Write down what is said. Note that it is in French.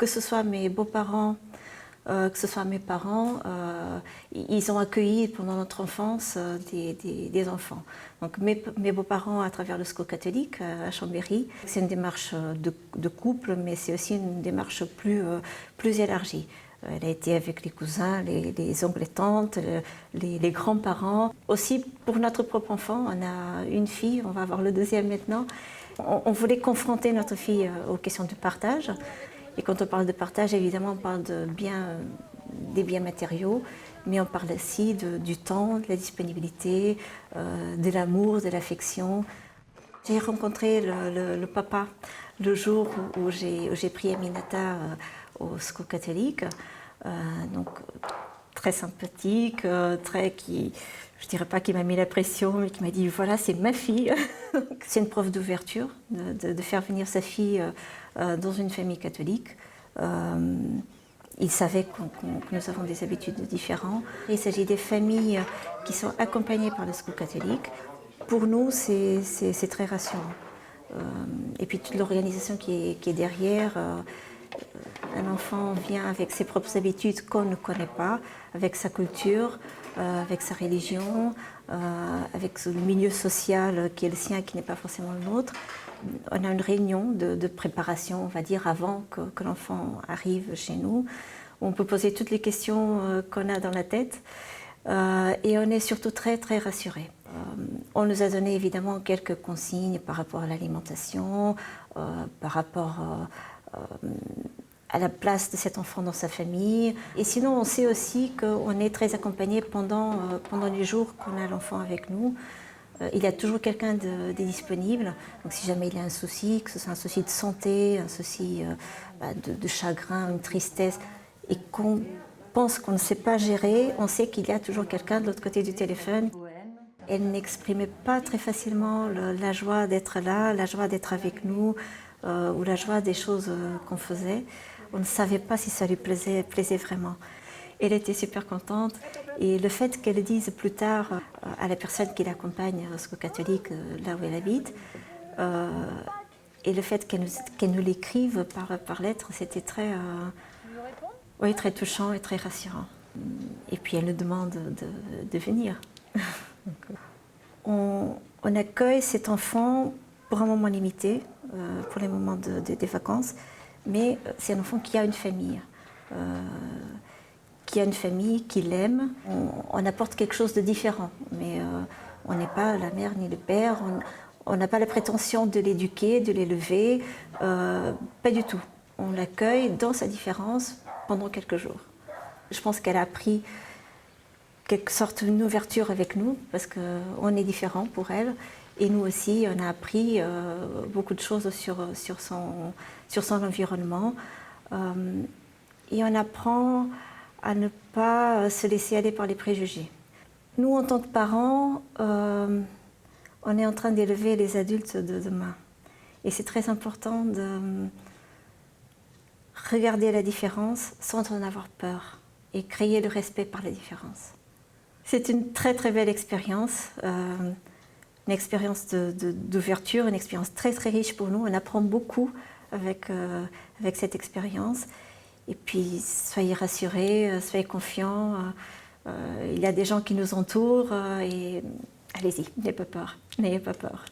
que ce soit mes beaux-parents, que ce soit mes parents, ils ont accueilli pendant notre enfance des enfants. Donc mes beaux-parents à travers le SCO catholique à Chambéry, c'est une démarche de couple, mais c'est aussi une démarche plus élargie. Elle a été avec les cousins, les oncles et tantes, les grands-parents. Aussi pour notre propre enfant, on a une fille, on va avoir le deuxième maintenant. On voulait confronter notre fille aux questions de partage. Et quand on parle de partage, évidemment, on parle des biens matériaux, mais on parle aussi du temps, de la disponibilité, de l'amour, de l'affection. J'ai rencontré le papa le jour où j'ai pris Aminata au SCO catholique. Donc, très sympathique, je dirais pas qu'il m'a mis la pression, mais qui m'a dit voilà, c'est ma fille. C'est une preuve d'ouverture de faire venir sa fille dans une famille catholique. Il savait que nous avons des habitudes différentes. Il s'agit des familles qui sont accompagnées par le SCO catholique. Pour nous, c'est très rassurant. Et puis toute l'organisation qui est derrière. Un enfant vient avec ses propres habitudes qu'on ne connaît pas, avec sa culture, avec sa religion, avec le milieu social qui est le sien, qui n'est pas forcément le nôtre. On a une réunion de préparation, on va dire, avant que l'enfant arrive chez nous. On peut poser toutes les questions qu'on a dans la tête et on est surtout très, très rassurés. On nous a donné évidemment quelques consignes par rapport à l'alimentation, par rapport à la place de cet enfant dans sa famille. Et sinon, on sait aussi qu'on est très accompagné pendant les jours qu'on a l'enfant avec nous. Il y a toujours quelqu'un de disponible. Donc si jamais il y a un souci, que ce soit un souci de santé, un souci de chagrin, une tristesse, et qu'on pense qu'on ne sait pas gérer, on sait qu'il y a toujours quelqu'un de l'autre côté du téléphone. Elle n'exprimait pas très facilement la joie d'être là, la joie d'être avec nous, ou la joie des choses qu'on faisait. On ne savait pas si ça lui plaisait vraiment. Elle était super contente et le fait qu'elle dise plus tard à la personne qui l'accompagne au SCO catholique, là où elle habite, et le fait qu'elle nous l'écrive par lettre, c'était oui, très touchant et très rassurant. Et puis elle nous demande de venir. On accueille cet enfant pour un moment limité, pour les moments des vacances, mais c'est un enfant qui a une famille, qui l'aime. On apporte quelque chose de différent, mais on n'est pas la mère ni le père, on n'a pas la prétention de l'éduquer, de l'élever, pas du tout. On l'accueille dans sa différence pendant quelques jours. Je pense qu'elle a appris quelque sorte une ouverture avec nous, parce qu'on est différents pour elle. Et nous aussi, on a appris beaucoup de choses sur son environnement. Et on apprend à ne pas se laisser aller par les préjugés. Nous, en tant que parents, on est en train d'élever les adultes de demain. Et c'est très important de regarder la différence sans en avoir peur et créer le respect par la différence. C'est une très très belle expérience. Une expérience d'ouverture, une expérience très très riche pour nous. On apprend beaucoup avec cette expérience. Et puis, soyez rassurés, soyez confiants. Il y a des gens qui nous entourent et allez-y, n'ayez pas peur. N'ayez pas peur.